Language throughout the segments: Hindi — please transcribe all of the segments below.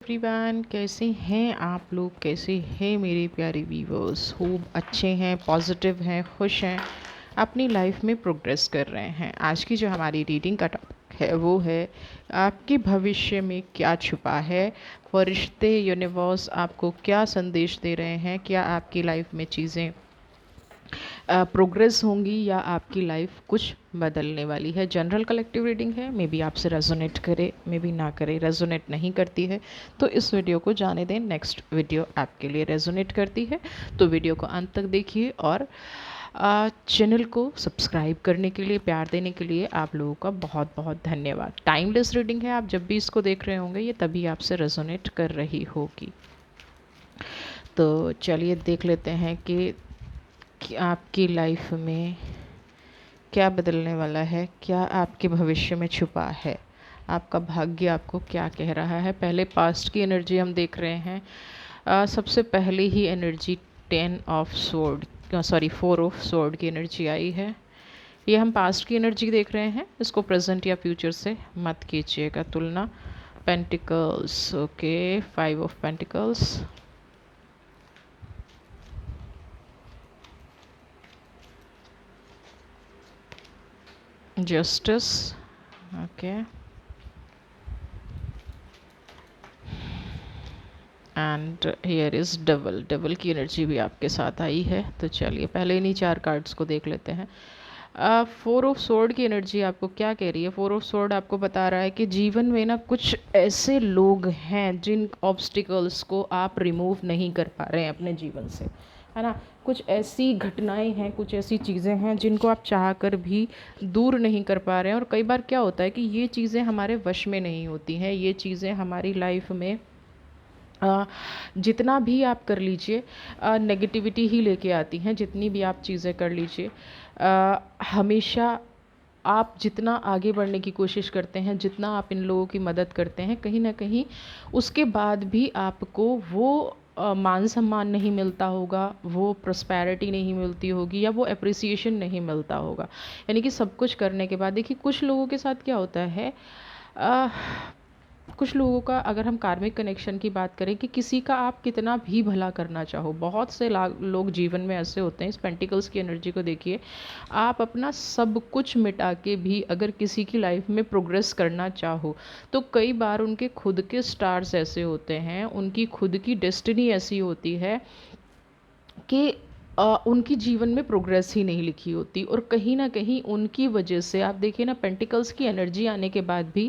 एवरीवन, कैसे हैं आप लोग? कैसे हैं मेरे प्यारे व्यूवर्स? खूब अच्छे हैं, पॉजिटिव हैं, खुश हैं, अपनी लाइफ में प्रोग्रेस कर रहे हैं। आज की जो हमारी रीडिंग का टॉपिक है वो है आपके भविष्य में क्या छुपा है। फरिश्ते, यूनिवर्स आपको क्या संदेश दे रहे हैं? क्या आपकी लाइफ में चीज़ें प्रोग्रेस होंगी या आपकी लाइफ कुछ बदलने वाली है। जनरल कलेक्टिव रीडिंग है, मे बी आपसे रेजोनेट करे, मे बी ना करे। रेजोनेट नहीं करती है तो इस वीडियो को जाने दें, नेक्स्ट वीडियो आपके लिए रेजोनेट करती है तो वीडियो को अंत तक देखिए। और चैनल को सब्सक्राइब करने के लिए, प्यार देने के लिए आप लोगों का बहुत बहुत धन्यवाद। टाइमलेस रीडिंग है, आप जब भी इसको देख रहे होंगे ये तभी आपसे रेजोनेट कर रही होगी। तो चलिए देख लेते हैं कि आपकी लाइफ में क्या बदलने वाला है, क्या आपके भविष्य में छुपा है, आपका भाग्य आपको क्या कह रहा है। पहले पास्ट की एनर्जी हम देख रहे हैं। सबसे पहले ही एनर्जी 4 ऑफ स्वॉर्ड की एनर्जी आई है। ये हम पास्ट की एनर्जी देख रहे हैं, इसको प्रेजेंट या फ्यूचर से मत कीजिएगा तुलना। Pentacles, okay, 5 of pentacles, justice, okay, and here is double. Double की एनर्जी भी आपके साथ आई है। तो चलिए पहले इन्हीं 4 कार्ड्स को देख लेते हैं। 4 ऑफ सोर्ड की एनर्जी आपको क्या कह रही है? 4 ऑफ सोर्ड आपको बता रहा है कि जीवन में ना कुछ ऐसे लोग हैं जिन ऑब्स्टिकल्स को आप रिमूव नहीं कर पा रहे हैं अपने जीवन से, है ना। कुछ ऐसी घटनाएं हैं, कुछ ऐसी चीज़ें हैं जिनको आप चाह कर भी दूर नहीं कर पा रहे हैं। और कई बार क्या होता है कि ये चीज़ें हमारे वश में नहीं होती हैं। ये चीज़ें हमारी लाइफ में जितना भी आप कर लीजिए नेगेटिविटी ही लेके आती हैं। जितनी भी आप चीज़ें कर लीजिए, हमेशा आप जितना आगे बढ़ने की कोशिश करते हैं, जितना आप इन लोगों की मदद करते हैं, कहीं ना कहीं उसके बाद भी आपको वो मान सम्मान नहीं मिलता होगा, वो प्रॉस्पेरिटी नहीं मिलती होगी, या वो अप्रिसिएशन नहीं मिलता होगा। यानी कि सब कुछ करने के बाद देखिए कुछ लोगों के साथ क्या होता है, कुछ लोगों का, अगर हम कार्मिक कनेक्शन की बात करें, कि किसी का आप कितना भी भला करना चाहो, बहुत से लोग जीवन में ऐसे होते हैं। इस पेंटिकल्स की एनर्जी को देखिए, आप अपना सब कुछ मिटा के भी अगर किसी की लाइफ में प्रोग्रेस करना चाहो तो कई बार उनके खुद के स्टार्स ऐसे होते हैं, उनकी खुद की डेस्टिनी ऐसी होती है कि उनकी जीवन में प्रोग्रेस ही नहीं लिखी होती। और कहीं ना कहीं उनकी वजह से आप देखिए ना, पेंटिकल्स की एनर्जी आने के बाद भी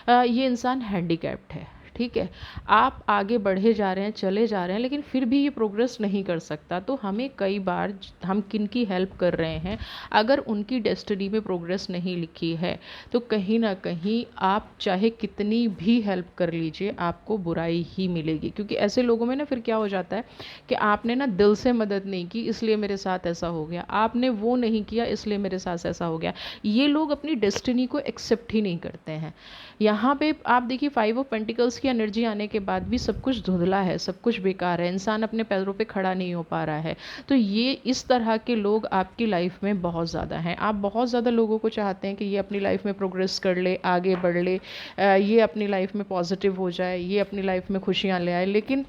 ये इंसान हैंडीकैप्ड है। ठीक है, आप आगे बढ़े जा रहे हैं, चले जा रहे हैं, लेकिन फिर भी ये प्रोग्रेस नहीं कर सकता। तो हमें कई बार हम किन की हेल्प कर रहे हैं, अगर उनकी डेस्टिनी में प्रोग्रेस नहीं लिखी है तो कहीं ना कहीं आप चाहे कितनी भी हेल्प कर लीजिए, आपको बुराई ही मिलेगी। क्योंकि ऐसे लोगों में ना फिर क्या हो जाता है कि आपने ना दिल से मदद नहीं की इसलिए मेरे साथ ऐसा हो गया, आपने वो नहीं किया इसलिए मेरे साथ ऐसा हो गया। ये लोग अपनी डेस्टिनी को एक्सेप्ट ही नहीं करते हैं। यहाँ पे आप देखिए 5 ऑफ पेंटिकल्स की एनर्जी आने के बाद भी सब कुछ धुंधला है, सब कुछ बेकार है, इंसान अपने पैरों पे खड़ा नहीं हो पा रहा है। तो ये इस तरह के लोग आपकी लाइफ में बहुत ज़्यादा हैं। आप बहुत ज़्यादा लोगों को चाहते हैं कि ये अपनी लाइफ में प्रोग्रेस कर ले, आगे बढ़ ले, ये अपनी लाइफ में पॉजिटिव हो जाए, ये अपनी लाइफ में खुशियाँ ले आए, लेकिन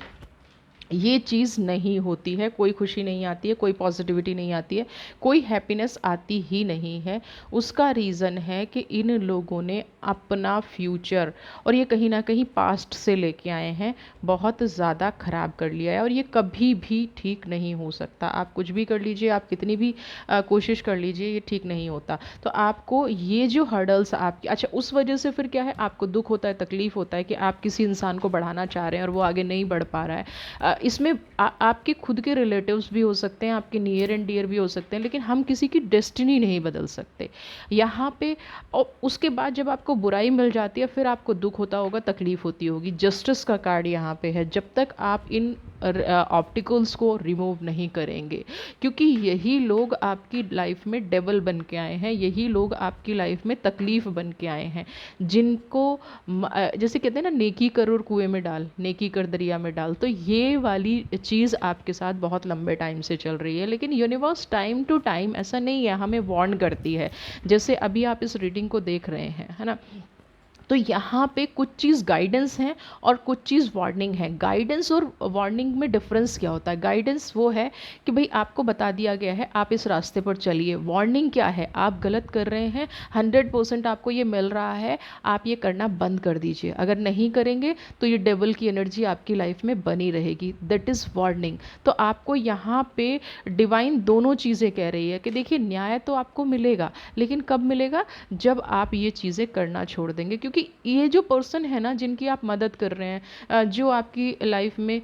ये चीज़ नहीं होती है। कोई खुशी नहीं आती है, कोई पॉजिटिविटी नहीं आती है, कोई हैप्पीनेस आती ही नहीं है। उसका रीज़न है कि इन लोगों ने अपना फ्यूचर, और ये कहीं ना कहीं पास्ट से लेके आए हैं, बहुत ज़्यादा ख़राब कर लिया है। और ये कभी भी ठीक नहीं हो सकता। आप कुछ भी कर लीजिए, आप कितनी भी कोशिश कर लीजिए, ये ठीक नहीं होता। तो आपको ये जो हर्डल्स आपकी, अच्छा उस वजह से फिर क्या है, आपको दुख होता है, तकलीफ़ होता है कि आप किसी इंसान को बढ़ाना चाह रहे हैं और वो आगे नहीं बढ़ पा रहा है। इसमें आपके खुद के रिलेटिव्स भी हो सकते हैं, आपके नियर एंड डियर भी हो सकते हैं, लेकिन हम किसी की डेस्टिनी नहीं बदल सकते यहाँ पे। और उसके बाद जब आपको बुराई मिल जाती है फिर आपको दुख होता होगा, तकलीफ होती होगी। जस्टिस का कार्ड यहाँ पे है। जब तक आप इन ऑप्टिकल्स को रिमूव नहीं करेंगे, क्योंकि यही लोग आपकी लाइफ में डेबल बन के आए हैं, यही लोग आपकी लाइफ में तकलीफ बन के आए हैं, जिनको जैसे कहते हैं ना, नेकी कर और कुएं में डाल, नेकी कर दरिया में डाल। तो ये वाली चीज़ आपके साथ बहुत लंबे टाइम से चल रही है, लेकिन यूनिवर्स टाइम टू टाइम, ऐसा नहीं है, हमें वार्न करती है। जैसे अभी आप इस रीडिंग को देख रहे हैं, है ना, तो यहाँ पे कुछ चीज़ गाइडेंस है और कुछ चीज़ वार्निंग है। गाइडेंस और वार्निंग में डिफरेंस क्या होता है? गाइडेंस वो है कि भाई आपको बता दिया गया है आप इस रास्ते पर चलिए। वार्निंग क्या है? आप गलत कर रहे हैं, 100% आपको ये मिल रहा है, आप ये करना बंद कर दीजिए। अगर नहीं करेंगे तो ये डेवल की एनर्जी आपकी लाइफ में बनी रहेगी। That is warning. तो आपको यहाँ पे डिवाइन दोनों चीज़ें कह रही है कि देखिए न्याय तो आपको मिलेगा, लेकिन कब मिलेगा? जब आप ये चीज़ें करना छोड़ देंगे। क्योंकि ये जो पर्सन है ना जिनकी आप मदद कर रहे हैं, जो आपकी लाइफ में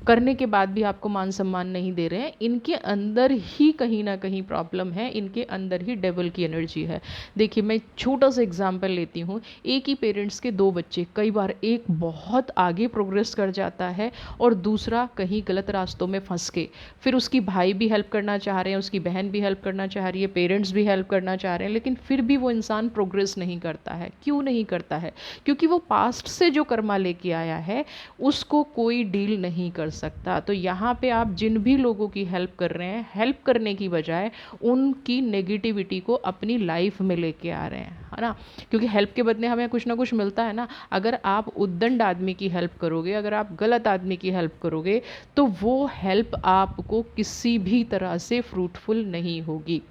करने के बाद भी आपको मान सम्मान नहीं दे रहे हैं, इनके अंदर ही कहीं ना कहीं प्रॉब्लम है, इनके अंदर ही डेवल की एनर्जी है। देखिए मैं छोटा सा एग्जांपल लेती हूँ। एक ही पेरेंट्स के दो बच्चे, कई बार एक बहुत आगे प्रोग्रेस कर जाता है और दूसरा कहीं गलत रास्तों में फंस के, फिर उसकी भाई भी हेल्प करना चाह रहे हैं, उसकी बहन भी हेल्प करना चाह रही है, पेरेंट्स भी हेल्प करना चाह रहे हैं, लेकिन फिर भी वो इंसान प्रोग्रेस नहीं करता है। क्यों नहीं करता है? क्योंकि वो पास्ट से जो कर्मा लेके आया है उसको कोई डील नहीं कर सकता। तो यहाँ पे आप जिन भी लोगों की हेल्प कर रहे हैं, हेल्प करने की बजाय उनकी नेगेटिविटी को अपनी लाइफ में लेके आ रहे हैं, है ना? क्योंकि हेल्प के बदले हमें कुछ ना कुछ मिलता है ना। अगर आप उद्दंड आदमी की हेल्प करोगे, अगर आप गलत आदमी की हेल्प करोगे, तो वो हेल्प आपको किसी भी तरह से फ्रूटफुल नहीं होगी,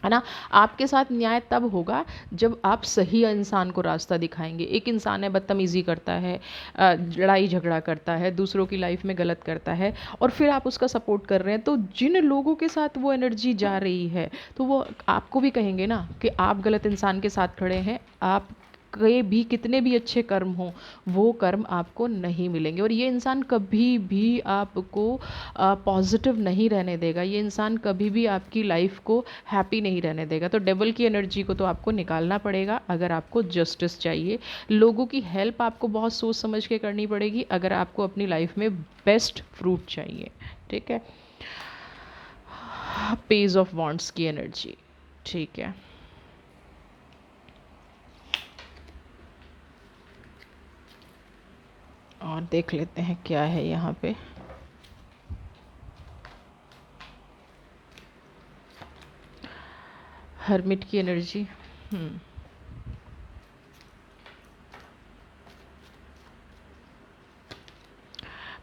है ना? आपके साथ न्याय तब होगा जब आप सही इंसान को रास्ता दिखाएंगे। एक इंसान है बदतमीज़ी करता है, लड़ाई झगड़ा करता है, दूसरों की लाइफ में गलत करता है, और फिर आप उसका सपोर्ट कर रहे हैं, तो जिन लोगों के साथ वो एनर्जी जा रही है तो वो आपको भी कहेंगे ना कि आप गलत इंसान के साथ खड़े हैं, आप के भी कितने भी अच्छे कर्म हों वो कर्म आपको नहीं मिलेंगे। और ये इंसान कभी भी आपको पॉजिटिव नहीं रहने देगा, ये इंसान कभी भी आपकी लाइफ को हैप्पी नहीं रहने देगा। तो डेवल की एनर्जी को तो आपको निकालना पड़ेगा अगर आपको जस्टिस चाहिए। लोगों की हेल्प आपको बहुत सोच समझ के करनी पड़ेगी अगर आपको अपनी लाइफ में बेस्ट फ्रूट चाहिए। ठीक है? पेज ऑफ वॉन्ट्स की एनर्जी, ठीक है। और देख लेते हैं क्या है यहाँ पे। हर्मिट की एनर्जी,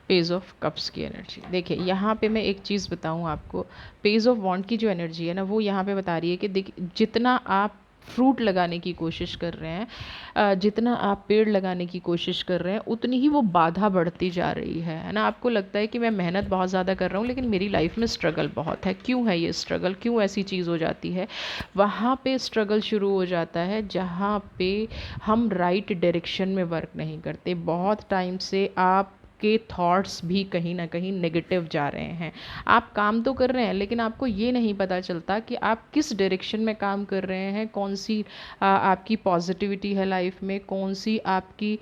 पेज ऑफ कप्स की एनर्जी। देखिए यहाँ पे मैं एक चीज़ बताऊँ आपको, पेज ऑफ वॉन्ड की जो एनर्जी है ना वो यहाँ पे बता रही है कि देखिए जितना आप फ्रूट लगाने की कोशिश कर रहे हैं, जितना आप पेड़ लगाने की कोशिश कर रहे हैं, उतनी ही वो बाधा बढ़ती जा रही है ना? आपको लगता है कि मैं मेहनत बहुत ज़्यादा कर रहा हूँ लेकिन मेरी लाइफ में स्ट्रगल बहुत है। क्यों है ये स्ट्रगल? क्यों ऐसी चीज़ हो जाती है? वहाँ पे स्ट्रगल शुरू हो जाता है जहाँ पे हम राइट डायरेक्शन में वर्क नहीं करते। बहुत टाइम से आप के थॉट्स भी कहीं ना कहीं नेगेटिव जा रहे हैं। आप काम तो कर रहे हैं लेकिन आपको ये नहीं पता चलता कि आप किस डायरेक्शन में काम कर रहे हैं, कौन सी आपकी पॉजिटिविटी है लाइफ में, कौन सी आपकी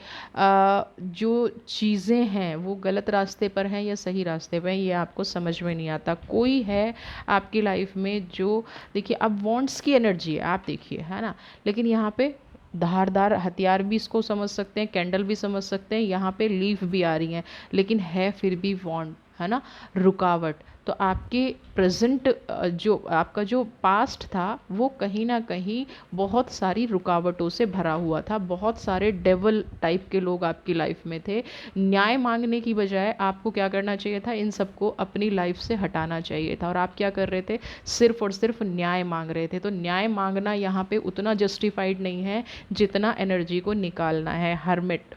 जो चीज़ें हैं वो गलत रास्ते पर हैं या सही रास्ते पर हैं, ये आपको समझ में नहीं आता। कोई है आपकी लाइफ में जो, देखिए अब वॉन्ट्स की एनर्जी है आप देखिए, है ना? लेकिन यहाँ पे धारदार हथियार भी इसको समझ सकते हैं, कैंडल भी समझ सकते हैं, यहाँ पे लीफ भी आ रही हैं, लेकिन है फिर भी वॉन्ड, है ना? रुकावट। तो आपके प्रेजेंट जो आपका जो पास्ट था वो कहीं ना कहीं बहुत सारी रुकावटों से भरा हुआ था। बहुत सारे डेवल टाइप के लोग आपकी लाइफ में थे। न्याय मांगने की बजाय आपको क्या करना चाहिए था? इन सबको अपनी लाइफ से हटाना चाहिए था। और आप क्या कर रहे थे? सिर्फ और सिर्फ न्याय मांग रहे थे। तो न्याय मांगना यहाँ पे उतना जस्टिफाइड नहीं है जितना एनर्जी को निकालना है। हर्मिट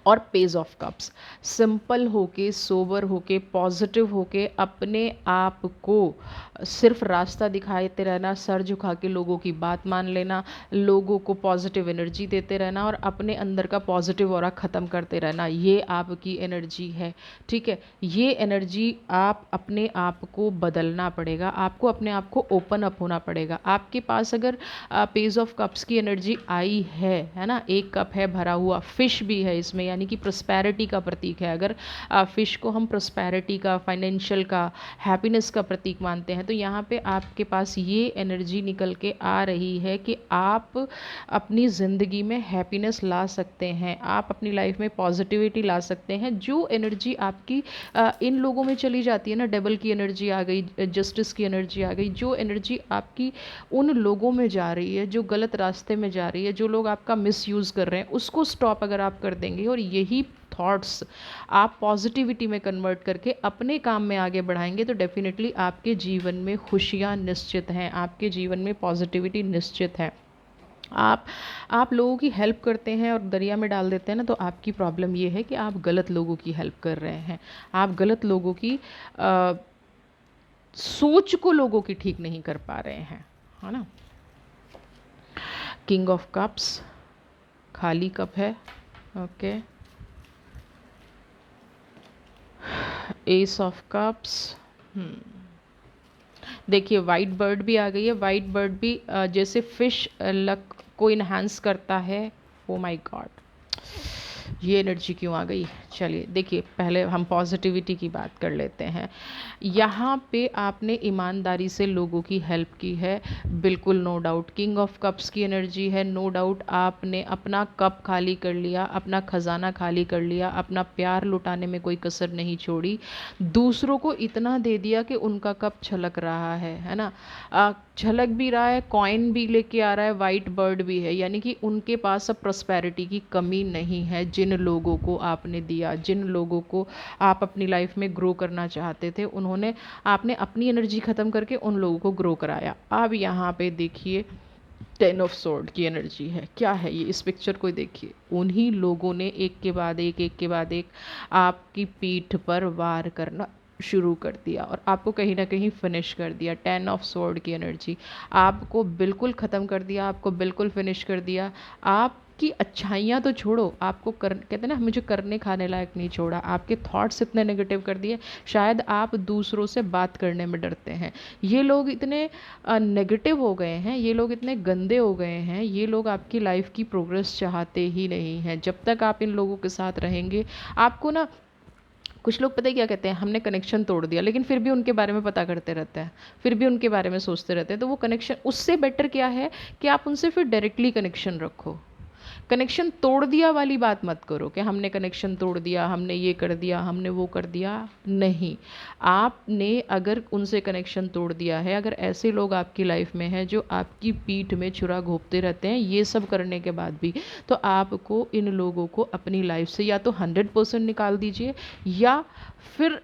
और पेज ऑफ कप्स, सिंपल होके, सोबर होके, पॉजिटिव होके, अपने आप को सिर्फ रास्ता दिखाते रहना, सर झुका के लोगों की बात मान लेना, लोगों को पॉजिटिव एनर्जी देते रहना और अपने अंदर का पॉजिटिव ऑरा ख़त्म करते रहना, ये आपकी एनर्जी है। ठीक है? ये एनर्जी आप अपने आप को बदलना पड़ेगा, आपको अपने आप को ओपन अप होना पड़ेगा। आपके पास अगर पेज ऑफ कप्स की एनर्जी आई है ना? एक कप है भरा हुआ, फिश भी है इसमें, यानी कि प्रॉस्पेरिटी का प्रतीक है। अगर फिश को हम प्रॉस्पेरिटी का, फाइनेंशियल का, हैप्पीनेस का प्रतीक मानते हैं, तो यहाँ पे आपके पास ये एनर्जी निकल के आ रही है कि आप अपनी ज़िंदगी में हैप्पीनेस ला सकते हैं, आप अपनी लाइफ में पॉजिटिविटी ला सकते हैं। जो एनर्जी आपकी इन लोगों में चली जाती है ना, डबल की एनर्जी आ गई, जस्टिस की एनर्जी आ गई, जो एनर्जी आपकी उन लोगों में जा रही है जो गलत रास्ते में जा रही है, जो लोग आपका मिसयूज़ कर रहे हैं, उसको स्टॉप अगर आप कर देंगे और यही थॉट्स आप पॉजिटिविटी में कन्वर्ट करके अपने काम में आगे बढ़ाएंगे, तो डेफिनेटली आपके जीवन में खुशियाँ निश्चित हैं, आपके जीवन में पॉजिटिविटी निश्चित है। आप लोगों की हेल्प करते हैं और दरिया में डाल देते हैं ना, तो आपकी प्रॉब्लम ये है कि आप गलत लोगों की हेल्प कर रहे हैं, आप गलत लोगों की सोच को लोगों की ठीक नहीं कर पा रहे हैं, है ना। किंग ऑफ कप्स खाली कप है, ओके। एस ऑफ कप्स, देखिए वाइट बर्ड भी आ गई है। वाइट बर्ड भी जैसे फिश लक को इन्हांस करता है। ओ माय गॉड, ये एनर्जी क्यों आ गई। चलिए देखिए, पहले हम पॉजिटिविटी की बात कर लेते हैं। यहाँ पे आपने ईमानदारी से लोगों की हेल्प की है, बिल्कुल no doubt. King of cups की एनर्जी है, नो डाउट आपने अपना कप खाली कर लिया, अपना खजाना खाली कर लिया, अपना प्यार लुटाने में कोई कसर नहीं छोड़ी, दूसरों को इतना दे दिया कि उनका कप छलक रहा है ना। छलक भी रहा है, कॉइन भी लेके आ रहा है, वाइट बर्ड भी है, यानी कि उनके पास अब प्रॉस्पेरिटी की कमी नहीं है। जिन लोगों को आपने दिया, जिन लोगों को आप अपनी लाइफ में ग्रो करना चाहते थे, उन्होंने आपने अपनी एनर्जी ख़त्म करके उन लोगों को ग्रो कराया। अब यहाँ पे देखिए 10 ऑफ स्वॉर्ड की एनर्जी है। क्या है ये, इस पिक्चर को देखिए। उन्हीं लोगों ने एक के बाद एक आपकी पीठ पर वार करना शुरू कर दिया और आपको कहीं ना कहीं फिनिश कर दिया। 10 ऑफ स्वॉर्ड की एनर्जी आपको बिल्कुल ख़त्म कर दिया, आपको बिल्कुल फिनिश कर दिया। आपकी अच्छाइयाँ तो छोड़ो, आपको कहते हैं ना, मुझे करने खाने लायक नहीं छोड़ा। आपके थॉट्स इतने नेगेटिव कर दिए, शायद आप दूसरों से बात करने में डरते हैं। ये लोग इतने नेगेटिव हो गए हैं, ये लोग इतने गंदे हो गए हैं, ये लोग आपकी लाइफ की प्रोग्रेस चाहते ही नहीं हैं। जब तक आप इन लोगों के साथ रहेंगे, आपको ना, कुछ लोग पता है क्या कहते हैं, हमने कनेक्शन तोड़ दिया, लेकिन फिर भी उनके बारे में पता करते रहते हैं, फिर भी उनके बारे में सोचते रहते हैं। तो वो कनेक्शन, उससे बेटर क्या है कि आप उनसे फिर डायरेक्टली कनेक्शन रखो। कनेक्शन तोड़ दिया वाली बात मत करो कि हमने कनेक्शन तोड़ दिया, हमने ये कर दिया, हमने वो कर दिया। नहीं, आपने अगर उनसे कनेक्शन तोड़ दिया है, अगर ऐसे लोग आपकी लाइफ में हैं जो आपकी पीठ में छुरा घोंपते रहते हैं, ये सब करने के बाद भी, तो आपको इन लोगों को अपनी लाइफ से या तो 100% निकाल दीजिए या फिर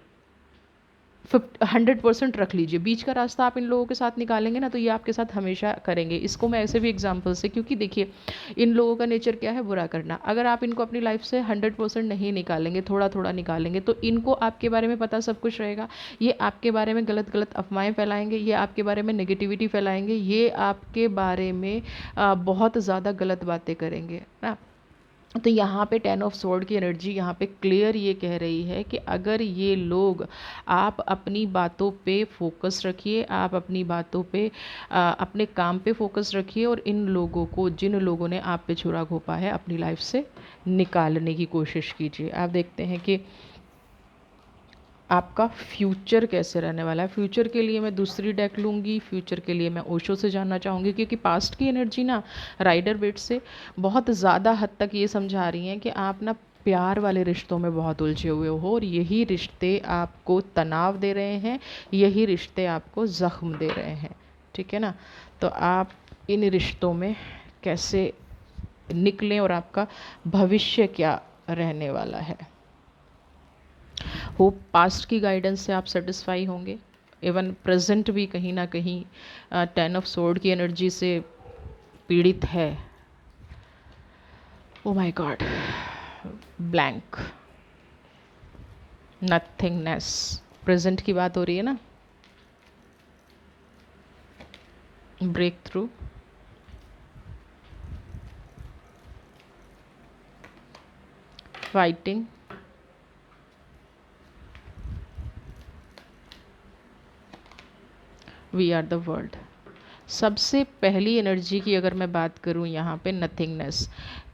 100% रख लीजिए। बीच का रास्ता आप इन लोगों के साथ निकालेंगे ना, तो ये आपके साथ हमेशा करेंगे। इसको मैं ऐसे भी एग्जांपल से, क्योंकि देखिए इन लोगों का नेचर क्या है, बुरा करना। अगर आप इनको अपनी लाइफ से 100% नहीं निकालेंगे, थोड़ा थोड़ा निकालेंगे, तो इनको आपके बारे में पता सब कुछ रहेगा। ये आपके बारे में गलत गलत अफवाहें फैलाएंगे, ये आपके बारे में नेगेटिविटी फैलाएंगे, ये आपके बारे में बहुत ज़्यादा गलत बातें करेंगे ना। तो यहाँ पे 10 ऑफ स्वॉर्ड की एनर्जी यहाँ पे क्लियर ये कह रही है कि अगर ये लोग, आप अपनी बातों पे फोकस रखिए, आप अपनी बातों पे अपने काम पे फोकस रखिए और इन लोगों को, जिन लोगों ने आप पे छुरा घोंपा है, अपनी लाइफ से निकालने की कोशिश कीजिए। आप देखते हैं कि आपका फ्यूचर कैसे रहने वाला है। फ्यूचर के लिए मैं दूसरी डेक लूँगी, फ्यूचर के लिए मैं ओशो से जानना चाहूँगी, क्योंकि पास्ट की एनर्जी ना राइडर वेट से बहुत ज़्यादा हद तक ये समझा रही हैं कि आप ना प्यार वाले रिश्तों में बहुत उलझे हुए हो और यही रिश्ते आपको तनाव दे रहे हैं, यही रिश्ते आपको ज़ख्म दे रहे हैं। ठीक है ना, तो आप इन रिश्तों में कैसे निकलें और आपका भविष्य क्या रहने वाला है। होप पास्ट की गाइडेंस से आप सेटिस्फाई होंगे। इवन प्रेजेंट भी कहीं ना कहीं 10 ऑफ स्वॉर्ड की एनर्जी से पीड़ित है। Oh my god, blank, nothingness, present की बात हो रही है ना। Breakthrough, fighting, we are the world. सबसे पहली एनर्जी की अगर मैं बात करूं यहाँ पे, नथिंगनेस।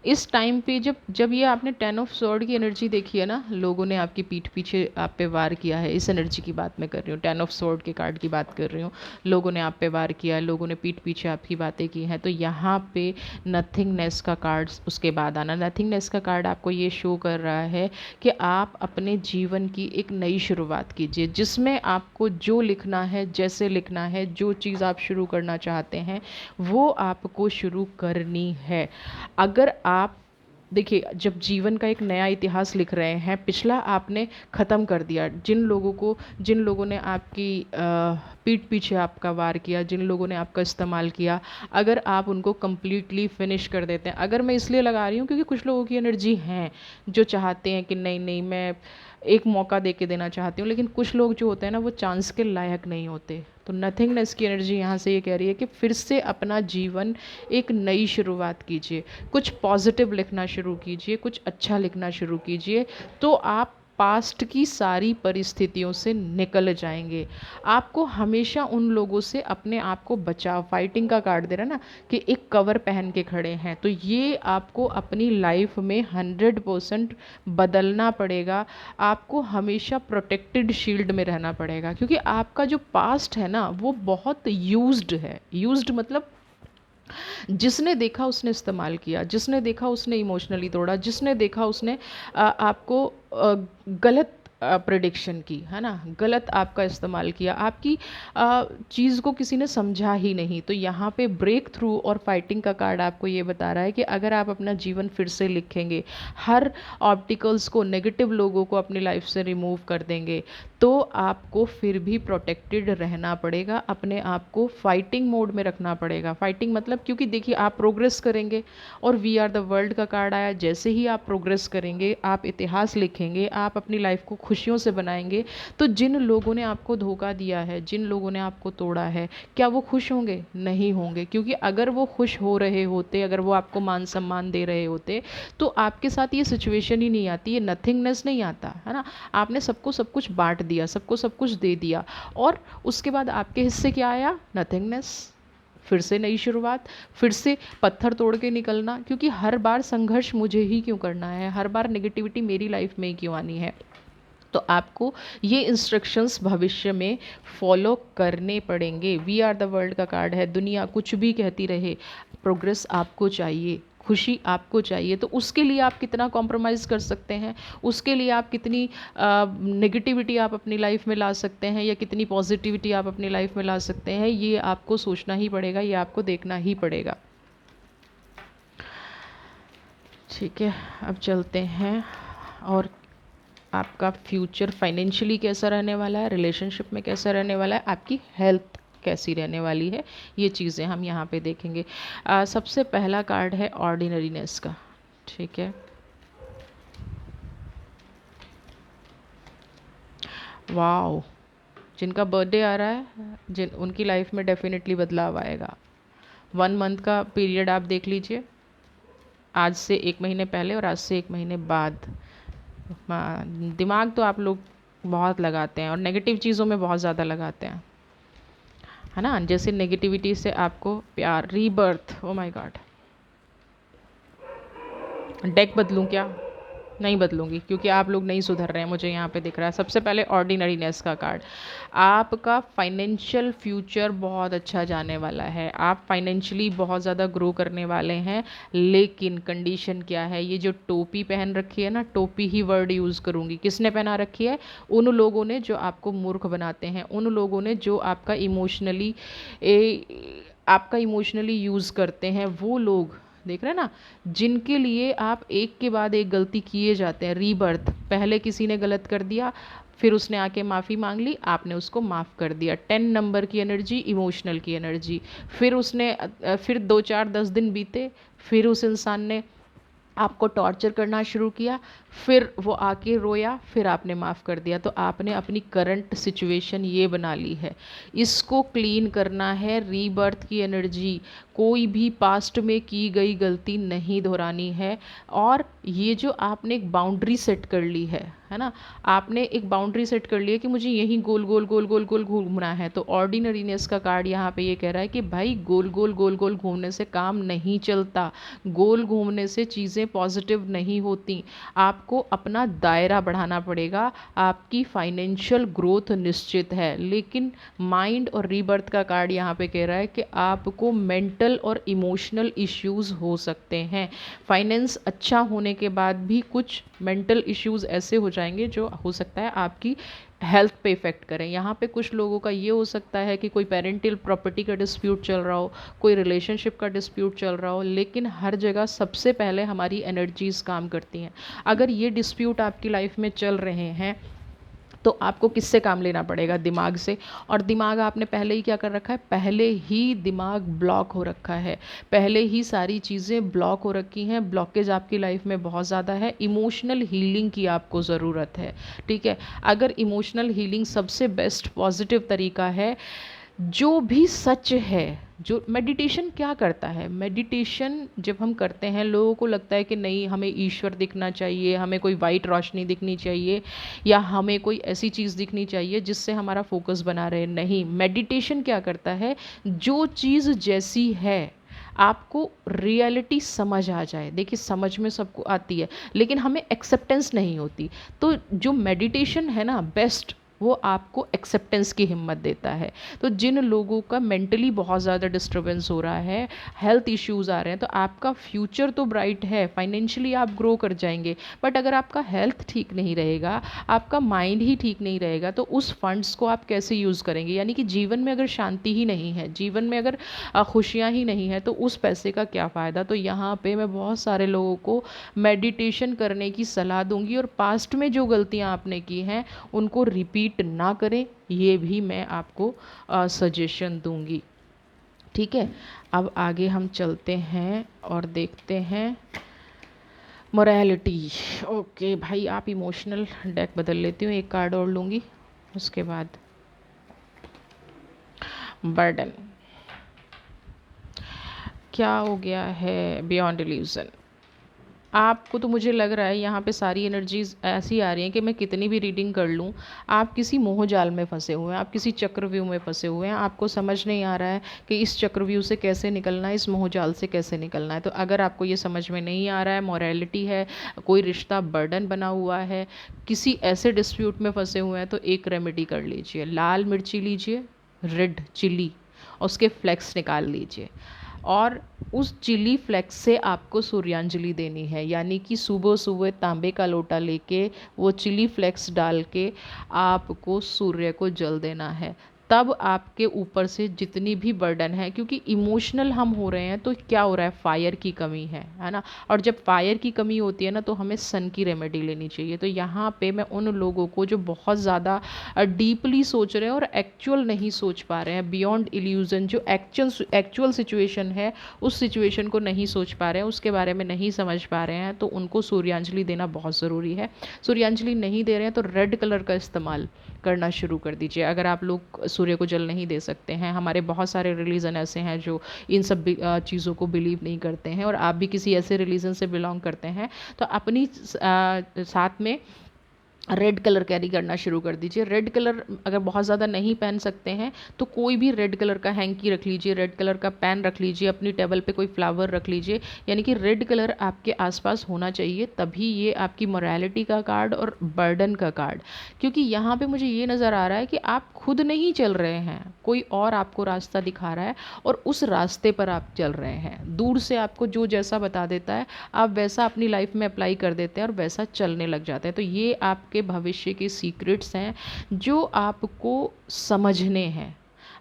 इस टाइम पे जब जब ये आपने 10 ऑफ स्वॉर्ड की एनर्जी देखी है ना, लोगों ने आपकी पीठ पीछे आप पे वार किया है, इस एनर्जी की बात मैं कर रही हूँ, 10 ऑफ स्वॉर्ड के कार्ड की बात कर रही हूँ। लोगों ने आप पे वार किया है, लोगों ने पीठ पीछे आपकी बातें की हैं, तो यहाँ पे नथिंगनेस का कार्ड उसके बाद आना। नथिंगनेस का कार्ड आपको ये शो कर रहा है कि आप अपने जीवन की एक नई शुरुआत कीजिए, जिसमें आपको जो लिखना है, जैसे लिखना है, जो चीज़ आप शुरू करना चाहते हैं वो आपको शुरू करनी है। अगर आप देखिए, जब जीवन का एक नया इतिहास लिख रहे हैं, पिछला आपने ख़त्म कर दिया। जिन लोगों ने आपकी पीठ पीछे आपका वार किया, जिन लोगों ने आपका इस्तेमाल किया, अगर आप उनको कम्प्लीटली फिनिश कर देते हैं। अगर मैं इसलिए लगा रही हूँ क्योंकि कुछ लोगों की एनर्जी हैं जो चाहते हैं कि नहीं नहीं, मैं एक मौका दे के देना चाहती हूँ, लेकिन कुछ लोग जो होते हैं ना, वो चांस के लायक नहीं होते। तो नथिंगनेस की एनर्जी यहाँ से ये कह रही है कि फिर से अपना जीवन एक नई शुरुआत कीजिए, कुछ पॉजिटिव लिखना शुरू कीजिए, कुछ अच्छा लिखना शुरू कीजिए, तो आप पास्ट की सारी परिस्थितियों से निकल जाएंगे। आपको हमेशा उन लोगों से अपने आप को बचाव, फाइटिंग का कार्ड दे रहा है ना, कि एक कवर पहन के खड़े हैं, तो ये आपको अपनी लाइफ में 100% बदलना पड़ेगा। आपको हमेशा प्रोटेक्टेड शील्ड में रहना पड़ेगा, क्योंकि आपका जो पास्ट है ना वो बहुत यूज्ड है। यूज्ड मतलब जिसने देखा उसने इस्तेमाल किया, जिसने देखा उसने इमोशनली तोड़ा, जिसने देखा उसने आपको गलत प्रेडिक्शन की, है ना, गलत आपका इस्तेमाल किया, आपकी चीज़ को किसी ने समझा ही नहीं। तो यहाँ पे ब्रेक थ्रू और फाइटिंग का कार्ड आपको ये बता रहा है कि अगर आप अपना जीवन फिर से लिखेंगे, हर ऑब्टिकल्स को, नेगेटिव लोगों को अपनी लाइफ से रिमूव कर देंगे, तो आपको फिर भी प्रोटेक्टेड रहना पड़ेगा, अपने आप को फाइटिंग मोड में रखना पड़ेगा। फाइटिंग मतलब, क्योंकि देखिए आप प्रोग्रेस करेंगे, और वी आर द वर्ल्ड का कार्ड आया, जैसे ही आप प्रोग्रेस करेंगे, आप इतिहास लिखेंगे, आप अपनी लाइफ को खुशियों से बनाएंगे, तो जिन लोगों ने आपको धोखा दिया है, जिन लोगों ने आपको तोड़ा है, क्या वो खुश होंगे? नहीं होंगे। क्योंकि अगर वो खुश हो रहे होते, अगर वो आपको मान सम्मान दे रहे होते, तो आपके साथ ये सिचुएशन ही नहीं आती, ये नथिंगनेस नहीं आता, है ना। आपने सबको सब कुछ बांट दिया, सबको सब कुछ दे दिया, और उसके बाद आपके हिस्से क्या आया? नथिंगनेस। फिर से नई शुरुआत, फिर से पत्थर तोड़ के निकलना, क्योंकि हर बार संघर्ष मुझे ही क्यों करना है, हर बार नेगेटिविटी मेरी लाइफ में ही क्यों आनी है। तो आपको ये इंस्ट्रक्शंस भविष्य में फॉलो करने पड़ेंगे। वी आर द वर्ल्ड का कार्ड है, दुनिया कुछ भी कहती रहे, प्रोग्रेस आपको चाहिए, खुशी आपको चाहिए, तो उसके लिए आप कितना कॉम्प्रोमाइज़ कर सकते हैं, उसके लिए आप कितनी नेगेटिविटी आप अपनी लाइफ में ला सकते हैं, या कितनी पॉजिटिविटी आप अपनी लाइफ में ला सकते हैं, ये आपको सोचना ही पड़ेगा, ये आपको देखना ही पड़ेगा। ठीक है, अब चलते हैं, और आपका फ्यूचर फाइनेंशियली कैसा रहने वाला है, रिलेशनशिप में कैसा रहने वाला है, आपकी हेल्थ कैसी रहने वाली है, ये चीज़ें हम यहाँ पे देखेंगे। सबसे पहला कार्ड है ऑर्डिनरीनेस का। ठीक है, वाओ, जिनका बर्थडे आ रहा है, जिन उनकी लाइफ में डेफिनेटली बदलाव आएगा। 1 मंथ का पीरियड आप देख लीजिए, आज से 1 महीने पहले और आज से 1 महीने बाद। दिमाग तो आप लोग बहुत लगाते हैं, और नेगेटिव चीज़ों में बहुत ज़्यादा लगाते हैं, है ना। जैसे नेगेटिविटी से आपको प्यार, rebirth, O my God. Deck बदलूं क्या? नहीं बदलूंगी, क्योंकि आप लोग नहीं सुधर रहे हैं, मुझे यहाँ पे दिख रहा है। सबसे पहले ऑर्डिनरीनेस का कार्ड, आपका फाइनेंशियल फ्यूचर बहुत अच्छा जाने वाला है, आप फाइनेंशियली बहुत ज़्यादा ग्रो करने वाले हैं। लेकिन कंडीशन क्या है? ये जो टोपी पहन रखी है ना, टोपी ही वर्ड यूज़ करूँगी, किसने पहना रखी है? उन लोगों ने जो आपको मूर्ख बनाते हैं, उन लोगों ने जो आपका इमोशनली यूज़ करते हैं, वो लोग, देख रहे हैं ना, जिनके लिए आप एक के बाद एक गलती किए जाते हैं। रीबर्थ, पहले किसी ने गलत कर दिया, फिर उसने आके माफ़ी मांग ली, आपने उसको माफ़ कर दिया। 10 नंबर की एनर्जी, इमोशनल की एनर्जी। फिर उसने फिर 2 4 10 दिन बीते, फिर उस इंसान ने आपको टॉर्चर करना शुरू किया, फिर वो आके रोया, फिर आपने माफ़ कर दिया, तो आपने अपनी करंट सिचुएशन ये बना ली है। इसको क्लीन करना है, रीबर्थ की एनर्जी, कोई भी पास्ट में की गई गलती नहीं दोहरानी है। और ये जो आपने एक बाउंड्री सेट कर ली है ना, आपने एक बाउंड्री सेट कर ली है कि मुझे यहीं गोल गोल गोल गोल गोल घूमना है। तो ऑर्डिनरीनेस का कार्ड यहाँ पे ये कह रहा है कि भाई गोल गोल गोल गोल घूमने से काम नहीं चलता, गोल घूमने से चीज़ें पॉजिटिव नहीं होती। आपको अपना दायरा बढ़ाना पड़ेगा। आपकी फाइनेंशियल ग्रोथ निश्चित है, लेकिन माइंड और रीबर्थ का कार्ड यहाँ पे कह रहा है कि आपको मेंटल और इमोशनल इश्यूज़ हो सकते हैं। फाइनेंस अच्छा होने के बाद भी कुछ मेंटल इश्यूज़ ऐसे हो जाएंगे जो हो सकता है आपकी हेल्थ पे इफ़ेक्ट करें। यहाँ पे कुछ लोगों का ये हो सकता है कि कोई पेरेंटल प्रॉपर्टी का डिस्प्यूट चल रहा हो, कोई रिलेशनशिप का डिस्प्यूट चल रहा हो, लेकिन हर जगह सबसे पहले हमारी एनर्जीज़ काम करती हैं। अगर ये डिस्प्यूट आपकी लाइफ में चल रहे हैं तो आपको किससे काम लेना पड़ेगा? दिमाग से। और दिमाग आपने पहले ही क्या कर रखा है? पहले ही दिमाग ब्लॉक हो रखा है, पहले ही सारी चीज़ें ब्लॉक हो रखी हैं। ब्लॉकेज आपकी लाइफ में बहुत ज़्यादा है। इमोशनल हीलिंग की आपको ज़रूरत है, ठीक है। अगर इमोशनल हीलिंग सबसे बेस्ट पॉजिटिव तरीका है, जो भी सच है, जो मेडिटेशन क्या करता है, मेडिटेशन जब हम करते हैं लोगों को लगता है कि नहीं हमें ईश्वर दिखना चाहिए, हमें कोई वाइट रोशनी दिखनी चाहिए, या हमें कोई ऐसी चीज़ दिखनी चाहिए जिससे हमारा फोकस बना रहे। नहीं, मेडिटेशन क्या करता है, जो चीज़ जैसी है आपको रियलिटी समझ आ जाए। देखिए समझ में सबको आती है, लेकिन हमें एक्सेप्टेंस नहीं होती। तो जो मेडिटेशन है ना बेस्ट, वो आपको एक्सेप्टेंस की हिम्मत देता है। तो जिन लोगों का मेंटली बहुत ज़्यादा डिस्टर्बेंस हो रहा है, हेल्थ इश्यूज़ आ रहे हैं, तो आपका फ्यूचर तो ब्राइट है, फाइनेंशियली आप ग्रो कर जाएंगे, बट अगर आपका हेल्थ ठीक नहीं रहेगा, आपका माइंड ही ठीक नहीं रहेगा, तो उस फंड्स को आप कैसे यूज़ करेंगे? यानी कि जीवन में अगर शांति ही नहीं है, जीवन में अगर खुशियाँ ही नहीं है, तो उस पैसे का क्या फ़ायदा? तो यहाँ पे मैं बहुत सारे लोगों को मेडिटेशन करने की सलाह दूंगी, और पास्ट में जो गलतियाँ आपने की हैं उनको रिपीट ना करें, ये भी मैं आपको सजेशन दूंगी, ठीक है। अब आगे हम चलते हैं और देखते हैं मोरालिटी। ओके भाई, आप इमोशनल डेक बदल लेती हूँ, एक कार्ड और लूँगी, उसके बाद बर्डन। क्या हो गया है? Beyond illusion. आपको तो मुझे लग रहा है यहाँ पे सारी एनर्जीज ऐसी आ रही हैं कि मैं कितनी भी रीडिंग कर लूँ, आप किसी मोहजाल में फंसे हुए हैं, आप किसी चक्रव्यूह में फंसे हुए हैं। आपको समझ नहीं आ रहा है कि इस चक्रव्यूह से कैसे निकलना है, इस मोहजाल से कैसे निकलना है। तो अगर आपको ये समझ में नहीं आ रहा है, मोरालिटी है, कोई रिश्ता बर्डन बना हुआ है, किसी ऐसे डिस्प्यूट में फंसे हुए हैं, तो एक रेमेडी कर लीजिए। लाल मिर्ची लीजिए, रेड चिली, उसके फ्लेक्स निकाल लीजिए, और उस चिली फ्लेक्स से आपको सूर्यांजलि देनी है। यानी कि सुबह सुबह तांबे का लोटा लेके वो चिली फ्लेक्स डाल के आपको सूर्य को जल देना है। तब आपके ऊपर से जितनी भी बर्डन है, क्योंकि इमोशनल हम हो रहे हैं, तो क्या हो रहा है, फायर की कमी है ना। और जब फायर की कमी होती है ना, तो हमें सन की रेमेडी लेनी चाहिए। तो यहाँ पे मैं उन लोगों को जो बहुत ज़्यादा डीपली सोच रहे हैं और एक्चुअल नहीं सोच पा रहे हैं, बियॉन्ड इल्यूजन, जो एक्चुअल सिचुएशन है उस सिचुएशन को नहीं सोच पा रहे हैं, उसके बारे में नहीं समझ पा रहे हैं, तो उनको सूर्यांजलि देना बहुत ज़रूरी है। सूर्यांजलि नहीं दे रहे हैं तो रेड कलर का इस्तेमाल करना शुरू कर दीजिए। अगर आप लोग सूर्य को जल नहीं दे सकते हैं, हमारे बहुत सारे रिलीजन ऐसे हैं जो इन सब चीज़ों को बिलीव नहीं करते हैं, और आप भी किसी ऐसे रिलीजन से बिलोंग करते हैं, तो अपनी साथ में रेड कलर कैरी करना शुरू कर दीजिए। रेड कलर अगर बहुत ज़्यादा नहीं पहन सकते हैं तो कोई भी रेड कलर का हैंकी रख लीजिए, रेड कलर का पेन रख लीजिए, अपनी टेबल पे कोई फ्लावर रख लीजिए। यानी कि रेड कलर आपके आसपास होना चाहिए, तभी ये आपकी मोरालिटी का कार्ड और बर्डन का कार्ड। क्योंकि यहाँ पे मुझे ये नज़र आ रहा है कि आप खुद नहीं चल रहे हैं, कोई और आपको रास्ता दिखा रहा है और उस रास्ते पर आप चल रहे हैं। दूर से आपको जो जैसा बता देता है आप वैसा अपनी लाइफ में अप्लाई कर देते हैं और वैसा चलने लग जाते हैं। तो ये आपके भविष्य के सीक्रेट्स हैं जो आपको समझने हैं।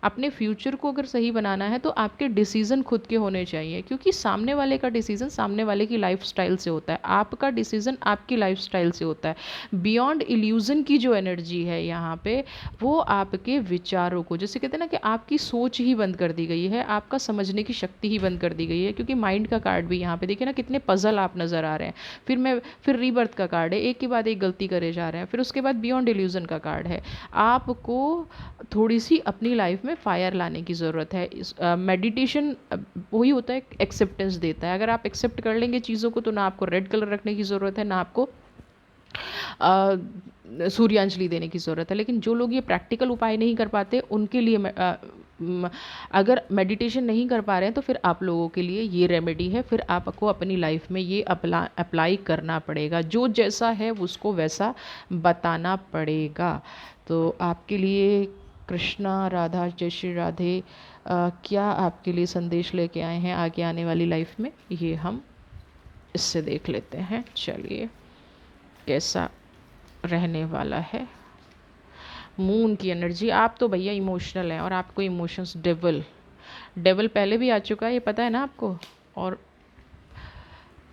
अपने फ्यूचर को अगर सही बनाना है तो आपके डिसीज़न खुद के होने चाहिए, क्योंकि सामने वाले का डिसीज़न सामने वाले की लाइफस्टाइल से होता है, आपका डिसीज़न आपकी लाइफस्टाइल से होता है। बियॉन्ड इल्यूज़न की जो एनर्जी है यहाँ पे, वो आपके विचारों को, जैसे कहते हैं ना कि आपकी सोच ही बंद कर दी गई है, आपका समझने की शक्ति ही बंद कर दी गई है। क्योंकि माइंड का कार्ड भी यहाँ पे देखिए ना, कितने पजल आप नज़र आ रहे हैं। फिर रीबर्थ का कार्ड है, एक के बाद एक गलती करे जा रहे हैं। फिर उसके बाद बियॉन्ड इल्यूजन का कार्ड है। आपको थोड़ी सी अपनी लाइफ में फायर लाने की ज़रूरत है। मेडिटेशन वही होता है, एक्सेप्टेंस देता है। अगर आप एक्सेप्ट कर लेंगे चीज़ों को, तो ना आपको रेड कलर रखने की ज़रूरत है, ना आपको सूर्यांजलि देने की ज़रूरत है। लेकिन जो लोग ये प्रैक्टिकल उपाय नहीं कर पाते, उनके लिए अगर मेडिटेशन नहीं कर पा रहे हैं, तो फिर आप लोगों के लिए ये रेमेडी है। फिर आपको अपनी लाइफ में ये अप्लाई करना पड़ेगा, जो जैसा है उसको वैसा बताना पड़ेगा। तो आपके लिए कृष्णा राधा, जय श्री राधे, क्या आपके लिए संदेश लेके आए हैं आगे आने वाली लाइफ में, ये हम इससे देख लेते हैं। चलिए, कैसा रहने वाला है। मून की एनर्जी, आप तो भैया इमोशनल हैं और आपको इमोशंस, डेवल डेवल पहले भी आ चुका है, ये पता है ना आपको, और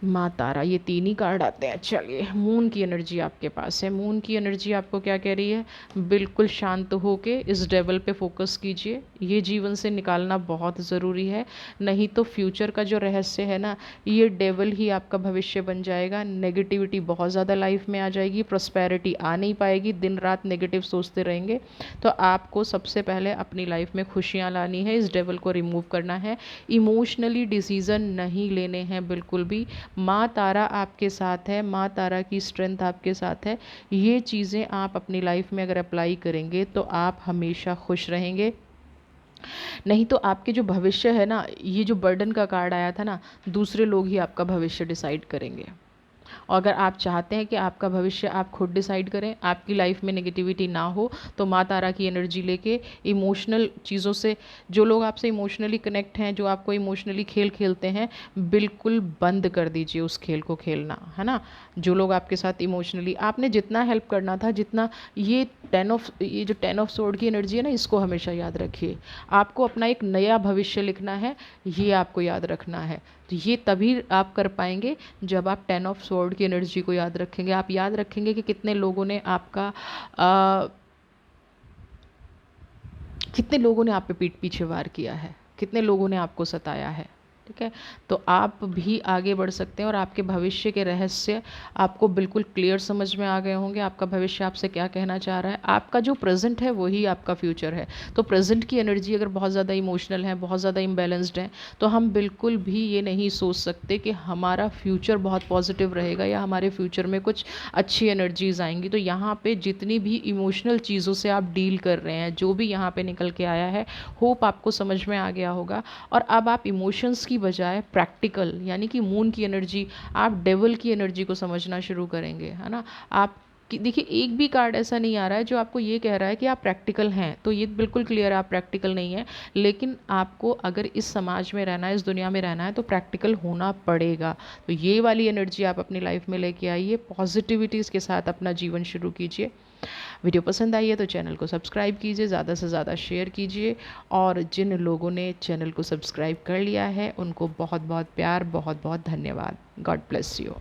माँ तारा, ये तीन ही कार्ड आते हैं। चलिए, मून की एनर्जी आपके पास है। मून की एनर्जी आपको क्या कह रही है? बिल्कुल शांत होके इस डेवल पे फोकस कीजिए। ये जीवन से निकालना बहुत ज़रूरी है, नहीं तो फ्यूचर का जो रहस्य है ना, ये डेवल ही आपका भविष्य बन जाएगा। नेगेटिविटी बहुत ज़्यादा लाइफ में आ जाएगी, प्रॉस्पेरिटी आ नहीं पाएगी, दिन रात नेगेटिव सोचते रहेंगे। तो आपको सबसे पहले अपनी लाइफ में खुशियाँ लानी है, इस डेवल को रिमूव करना है। इमोशनली डिसीज़न नहीं लेने हैं बिल्कुल भी। माँ तारा आपके साथ है, माँ तारा की स्ट्रेंथ आपके साथ है। ये चीज़ें आप अपनी लाइफ में अगर अप्लाई करेंगे तो आप हमेशा खुश रहेंगे। नहीं तो आपके जो भविष्य है ना, ये जो बर्डन का कार्ड आया था ना, दूसरे लोग ही आपका भविष्य डिसाइड करेंगे। और अगर आप चाहते हैं कि आपका भविष्य आप खुद डिसाइड करें, आपकी लाइफ में नेगेटिविटी ना हो, तो माँ तारा की एनर्जी लेके इमोशनल चीज़ों से, जो लोग आपसे इमोशनली कनेक्ट हैं, जो आपको इमोशनली खेल खेलते हैं, बिल्कुल बंद कर दीजिए उस खेल को खेलना, है ना। जो लोग आपके साथ इमोशनली, आपने जितना हेल्प करना था, जितना, ये जो 10 ऑफ सोर्ड की एनर्जी है ना, इसको हमेशा याद रखिए। आपको अपना एक नया भविष्य लिखना है, ये आपको याद रखना है। तो ये तभी आप कर पाएंगे जब आप 10 ऑफ सोर्ड की एनर्जी को याद रखेंगे। आप याद रखेंगे कि कितने लोगों ने आपका कितने लोगों ने आप पे पीठ पीछे वार किया है, कितने लोगों ने आपको सताया है। ठीक है, तो आप भी आगे बढ़ सकते हैं और आपके भविष्य के रहस्य आपको बिल्कुल क्लियर समझ में आ गए होंगे। आपका भविष्य आपसे क्या कहना चाह रहा है। आपका जो प्रेजेंट है वही आपका फ्यूचर है। तो प्रेजेंट की एनर्जी अगर बहुत ज़्यादा इमोशनल है, बहुत ज़्यादा इम्बैलेंस्ड है, तो हम बिल्कुल भी ये नहीं सोच सकते कि हमारा फ्यूचर बहुत पॉजिटिव रहेगा या हमारे फ्यूचर में कुछ अच्छी एनर्जीज आएंगी। तो यहाँ पे जितनी भी इमोशनल चीज़ों से आप डील कर रहे हैं, जो भी यहाँ पे निकल के आया है, होप आपको समझ में आ गया होगा। और अब आप इमोशंस की बजाय प्रैक्टिकल, यानी कि मून की एनर्जी, आप डेवल की एनर्जी को समझना शुरू करेंगे, है ना। आप देखिए, एक भी कार्ड ऐसा नहीं आ रहा है जो आपको ये कह रहा है कि आप प्रैक्टिकल हैं। तो ये बिल्कुल क्लियर है, आप प्रैक्टिकल नहीं है। लेकिन आपको अगर इस समाज में रहना है, इस दुनिया में रहना है, तो प्रैक्टिकल होना पड़ेगा। तो ये वाली एनर्जी आप अपनी लाइफ में लेके आइए, पॉजिटिविटीज़ के साथ अपना जीवन शुरू कीजिए। वीडियो पसंद आई है तो चैनल को सब्सक्राइब कीजिए, ज़्यादा से ज़्यादा शेयर कीजिए। और जिन लोगों ने चैनल को सब्सक्राइब कर लिया है, उनको बहुत बहुत प्यार, बहुत बहुत धन्यवाद। God bless you.